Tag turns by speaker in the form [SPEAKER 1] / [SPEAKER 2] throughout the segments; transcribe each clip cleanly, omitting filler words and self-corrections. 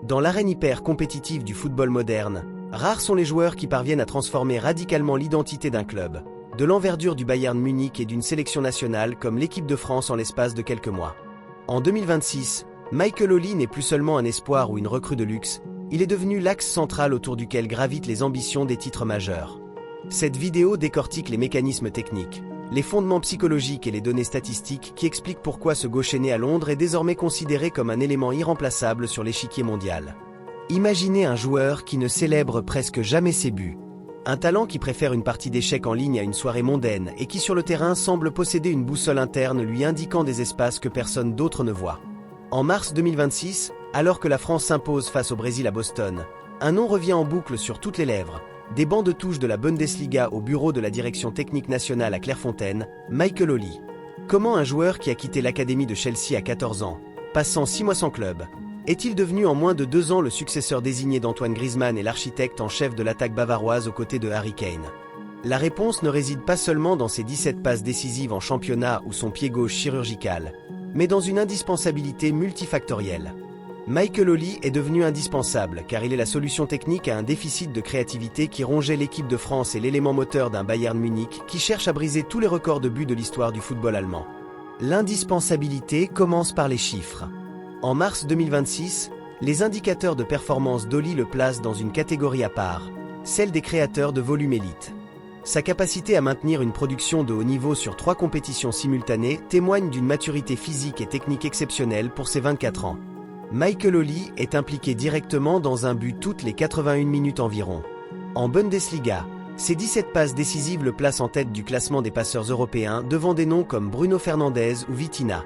[SPEAKER 1] Dans l'arène hyper compétitive du football moderne, rares sont les joueurs qui parviennent à transformer radicalement l'identité d'un club, de l'envergure du Bayern Munich et d'une sélection nationale comme l'équipe de France en l'espace de quelques mois. En 2026, Michael Olli n'est plus seulement un espoir ou une recrue de luxe, il est devenu l'axe central autour duquel gravitent les ambitions des titres majeurs. Cette vidéo décortique les mécanismes techniques, les fondements psychologiques et les données statistiques qui expliquent pourquoi ce gaucher né à Londres est désormais considéré comme un élément irremplaçable sur l'échiquier mondial. Imaginez un joueur qui ne célèbre presque jamais ses buts. Un talent qui préfère une partie d'échecs en ligne à une soirée mondaine et qui sur le terrain semble posséder une boussole interne lui indiquant des espaces que personne d'autre ne voit. En mars 2026, alors que la France s'impose face au Brésil à Boston, un nom revient en boucle sur toutes les lèvres. Des bancs de touche de la Bundesliga au bureau de la direction technique nationale à Clairefontaine, Michael Olli. Comment un joueur qui a quitté l'académie de Chelsea à 14 ans, passant 6 mois sans club, est-il devenu en moins de 2 ans le successeur désigné d'Antoine Griezmann et l'architecte en chef de l'attaque bavaroise aux côtés de Harry Kane? La réponse ne réside pas seulement dans ses 17 passes décisives en championnat ou son pied gauche chirurgical, mais dans une indispensabilité multifactorielle. Michael Olli est devenu indispensable car il est la solution technique à un déficit de créativité qui rongeait l'équipe de France et l'élément moteur d'un Bayern Munich qui cherche à briser tous les records de buts de l'histoire du football allemand. L'indispensabilité commence par les chiffres. En mars 2026, les indicateurs de performance d'Olli le placent dans une catégorie à part, celle des créateurs de volume élite. Sa capacité à maintenir une production de haut niveau sur 3 compétitions simultanées témoigne d'une maturité physique et technique exceptionnelle pour ses 24 ans. Michael Olli est impliqué directement dans un but toutes les 81 minutes environ. En Bundesliga, ses 17 passes décisives le placent en tête du classement des passeurs européens devant des noms comme Bruno Fernandes ou Vitinha.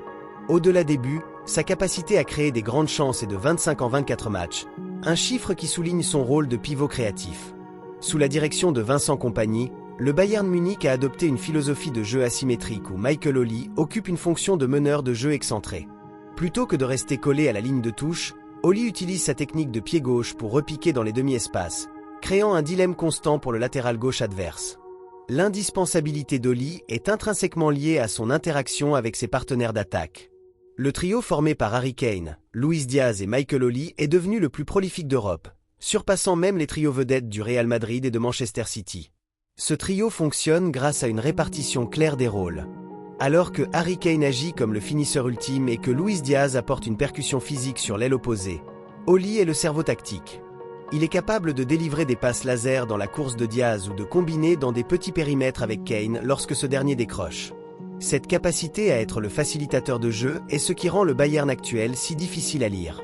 [SPEAKER 1] Au-delà des buts, sa capacité à créer des grandes chances est de 25 en 24 matchs, un chiffre qui souligne son rôle de pivot créatif. Sous la direction de Vincent Kompany, le Bayern Munich a adopté une philosophie de jeu asymétrique où Michael Olli occupe une fonction de meneur de jeu excentré. Plutôt que de rester collé à la ligne de touche, Olli utilise sa technique de pied gauche pour repiquer dans les demi-espaces, créant un dilemme constant pour le latéral gauche adverse. L'indispensabilité d'Olli est intrinsèquement liée à son interaction avec ses partenaires d'attaque. Le trio formé par Harry Kane, Luis Diaz et Michael Olli est devenu le plus prolifique d'Europe, surpassant même les trios vedettes du Real Madrid et de Manchester City. Ce trio fonctionne grâce à une répartition claire des rôles. Alors que Harry Kane agit comme le finisseur ultime et que Luis Diaz apporte une percussion physique sur l'aile opposée, Olli est le cerveau tactique. Il est capable de délivrer des passes laser dans la course de Diaz ou de combiner dans des petits périmètres avec Kane lorsque ce dernier décroche. Cette capacité à être le facilitateur de jeu est ce qui rend le Bayern actuel si difficile à lire.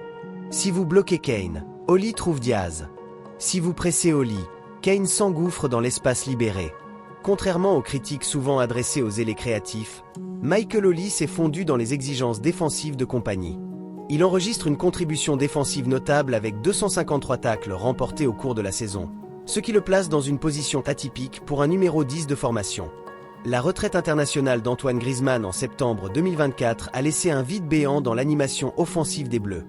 [SPEAKER 1] Si vous bloquez Kane, Olli trouve Diaz. Si vous pressez Olli, Kane s'engouffre dans l'espace libéré. Contrairement aux critiques souvent adressées aux ailés créatifs, Michael Olli s'est fondu dans les exigences défensives de Kompany. Il enregistre une contribution défensive notable avec 253 tacles remportés au cours de la saison, ce qui le place dans une position atypique pour un numéro 10 de formation. La retraite internationale d'Antoine Griezmann en septembre 2024 a laissé un vide béant dans l'animation offensive des Bleus.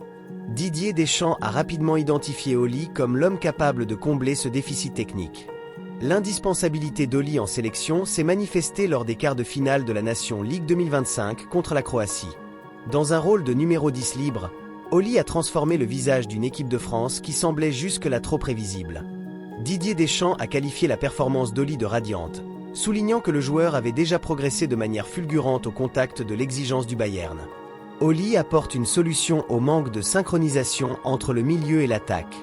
[SPEAKER 1] Didier Deschamps a rapidement identifié Olli comme l'homme capable de combler ce déficit technique. L'indispensabilité d'Olli en sélection s'est manifestée lors des quarts de finale de la Nation League 2025 contre la Croatie. Dans un rôle de numéro 10 libre, Olli a transformé le visage d'une équipe de France qui semblait jusque-là trop prévisible. Didier Deschamps a qualifié la performance d'Olli de radiante, soulignant que le joueur avait déjà progressé de manière fulgurante au contact de l'exigence du Bayern. Olli apporte une solution au manque de synchronisation entre le milieu et l'attaque.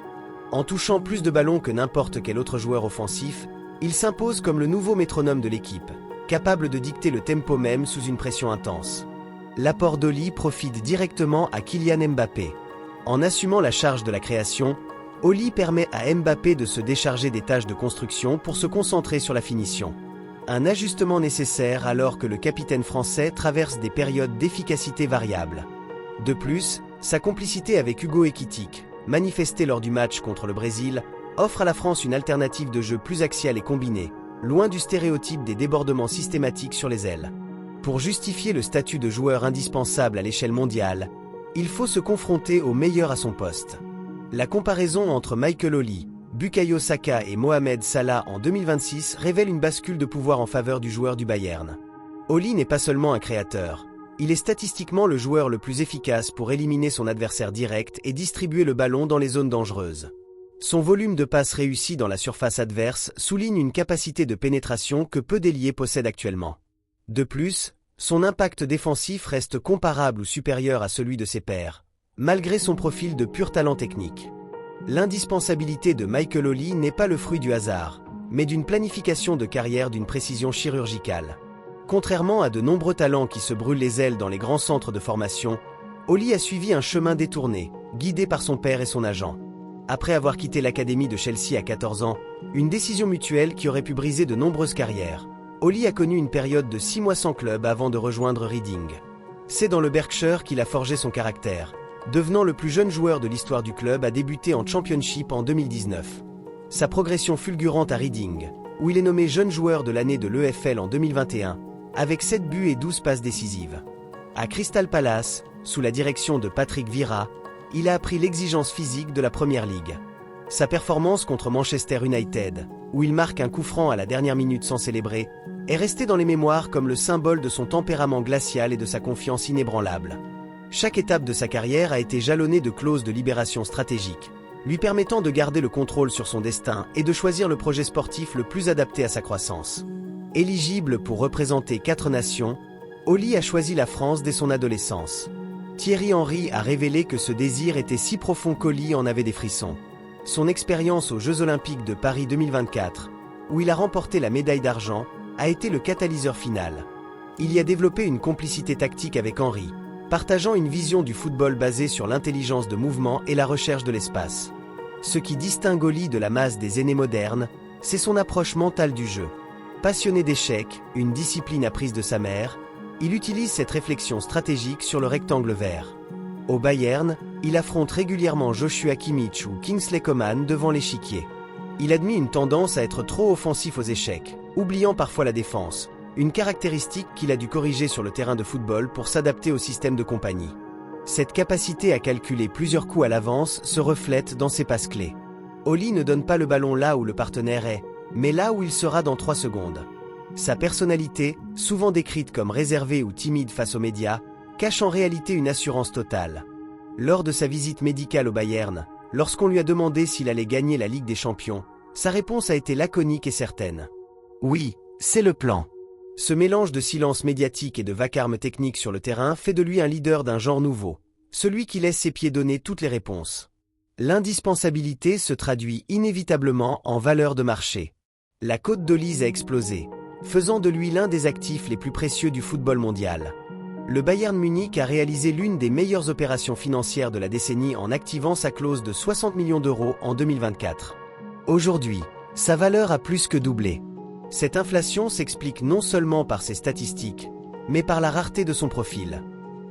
[SPEAKER 1] En touchant plus de ballons que n'importe quel autre joueur offensif, il s'impose comme le nouveau métronome de l'équipe, capable de dicter le tempo même sous une pression intense. L'apport d'Olli profite directement à Kylian Mbappé. En assumant la charge de la création, Olli permet à Mbappé de se décharger des tâches de construction pour se concentrer sur la finition. Un ajustement nécessaire alors que le capitaine français traverse des périodes d'efficacité variables. De plus, sa complicité avec Hugo Ekitike, manifestée lors du match contre le Brésil, offre à la France une alternative de jeu plus axiale et combinée, loin du stéréotype des débordements systématiques sur les ailes. Pour justifier le statut de joueur indispensable à l'échelle mondiale, il faut se confronter au meilleur à son poste. La comparaison entre Michael Olli, Bukayo Saka et Mohamed Salah en 2026 révèle une bascule de pouvoir en faveur du joueur du Bayern. Olli n'est pas seulement un créateur, Il est statistiquement le joueur le plus efficace pour éliminer son adversaire direct et distribuer le ballon dans les zones dangereuses. Son volume de passes réussies dans la surface adverse souligne une capacité de pénétration que peu d'ailiers possèdent actuellement. De plus, son impact défensif reste comparable ou supérieur à celui de ses pairs, malgré son profil de pur talent technique. L'indispensabilité de Michael Ollie n'est pas le fruit du hasard, mais d'une planification de carrière d'une précision chirurgicale. Contrairement à de nombreux talents qui se brûlent les ailes dans les grands centres de formation, Ollie a suivi un chemin détourné, guidé par son père et son agent. Après avoir quitté l'académie de Chelsea à 14 ans, une décision mutuelle qui aurait pu briser de nombreuses carrières, Ollie a connu une période de 6 mois sans club avant de rejoindre Reading. C'est dans le Berkshire qu'il a forgé son caractère, devenant le plus jeune joueur de l'histoire du club à débuter en Championship en 2019. Sa progression fulgurante à Reading, où il est nommé jeune joueur de l'année de l'EFL en 2021, avec 7 buts et 12 passes décisives. À Crystal Palace, sous la direction de Patrick Vieira, il a appris l'exigence physique de la Premier League. Sa performance contre Manchester United, où il marque un coup franc à la dernière minute sans célébrer, est restée dans les mémoires comme le symbole de son tempérament glacial et de sa confiance inébranlable. Chaque étape de sa carrière a été jalonnée de clauses de libération stratégique, lui permettant de garder le contrôle sur son destin et de choisir le projet sportif le plus adapté à sa croissance. Éligible pour représenter 4 nations, Ollie a choisi la France dès son adolescence. Thierry Henry a révélé que ce désir était si profond qu'Ollie en avait des frissons. Son expérience aux Jeux Olympiques de Paris 2024, où il a remporté la médaille d'argent, a été le catalyseur final. Il y a développé une complicité tactique avec Henry, partageant une vision du football basée sur l'intelligence de mouvement et la recherche de l'espace. Ce qui distingue Ollie de la masse des aînés modernes, c'est son approche mentale du jeu. Passionné d'échecs, une discipline apprise de sa mère, il utilise cette réflexion stratégique sur le rectangle vert. Au Bayern, il affronte régulièrement Joshua Kimmich ou Kingsley Coman devant l'échiquier. Il admet une tendance à être trop offensif aux échecs, oubliant parfois la défense, une caractéristique qu'il a dû corriger sur le terrain de football pour s'adapter au système de compagnie. Cette capacité à calculer plusieurs coups à l'avance se reflète dans ses passes clés. Ollie ne donne pas le ballon là où le partenaire est, mais là où il sera dans 3 secondes. Sa personnalité, souvent décrite comme réservée ou timide face aux médias, cache en réalité une assurance totale. Lors de sa visite médicale au Bayern, lorsqu'on lui a demandé s'il allait gagner la Ligue des Champions, sa réponse a été laconique et certaine. Oui, c'est le plan. Ce mélange de silence médiatique et de vacarme technique sur le terrain fait de lui un leader d'un genre nouveau, celui qui laisse ses pieds donner toutes les réponses. L'indispensabilité se traduit inévitablement en valeur de marché. La cote d'Ollie a explosé, faisant de lui l'un des actifs les plus précieux du football mondial. Le Bayern Munich a réalisé l'une des meilleures opérations financières de la décennie en activant sa clause de 60 millions d'euros en 2024. Aujourd'hui, sa valeur a plus que doublé. Cette inflation s'explique non seulement par ses statistiques, mais par la rareté de son profil.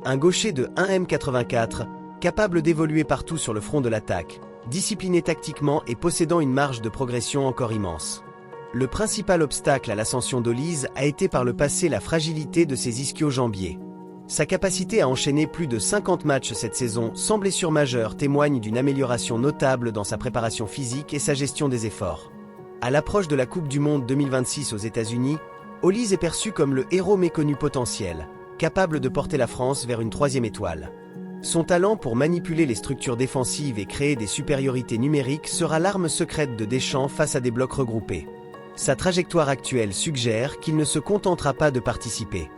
[SPEAKER 1] Un gaucher de 1m84, capable d'évoluer partout sur le front de l'attaque, discipliné tactiquement et possédant une marge de progression encore immense. Le principal obstacle à l'ascension d'Ollie a été par le passé la fragilité de ses ischio-jambiers. Sa capacité à enchaîner plus de 50 matchs cette saison sans blessure majeure témoigne d'une amélioration notable dans sa préparation physique et sa gestion des efforts. À l'approche de la Coupe du Monde 2026 aux États-Unis, Ollie est perçu comme le héros méconnu potentiel, capable de porter la France vers une 3e étoile. Son talent pour manipuler les structures défensives et créer des supériorités numériques sera l'arme secrète de Deschamps face à des blocs regroupés. Sa trajectoire actuelle suggère qu'il ne se contentera pas de participer.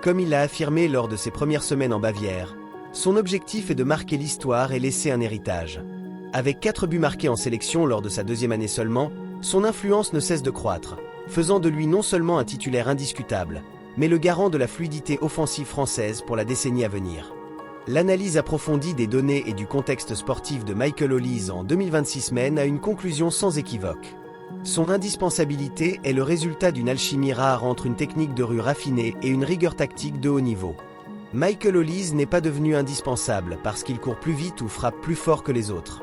[SPEAKER 1] Comme il l'a affirmé lors de ses premières semaines en Bavière, son objectif est de marquer l'histoire et laisser un héritage. Avec 4 buts marqués en sélection lors de sa 2e année seulement, son influence ne cesse de croître, faisant de lui non seulement un titulaire indiscutable, mais le garant de la fluidité offensive française pour la décennie à venir. L'analyse approfondie des données et du contexte sportif de Michael Ollie en 2026 mène à une conclusion sans équivoque. Son indispensabilité est le résultat d'une alchimie rare entre une technique de rue raffinée et une rigueur tactique de haut niveau. Michael Ollie n'est pas devenu indispensable parce qu'il court plus vite ou frappe plus fort que les autres.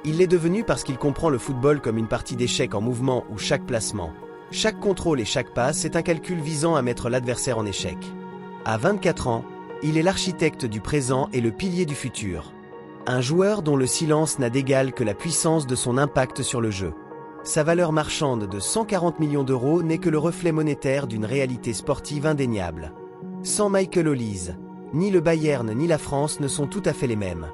[SPEAKER 1] Il l'est devenu parce qu'il comprend le football comme une partie d'échecs en mouvement où chaque placement, chaque contrôle et chaque passe est un calcul visant à mettre l'adversaire en échec. À 24 ans, il est l'architecte du présent et le pilier du futur. Un joueur dont le silence n'a d'égal que la puissance de son impact sur le jeu. Sa valeur marchande de 140 millions d'euros n'est que le reflet monétaire d'une réalité sportive indéniable. Sans Michael Ollie, Ni le Bayern ni la France ne sont tout à fait les mêmes.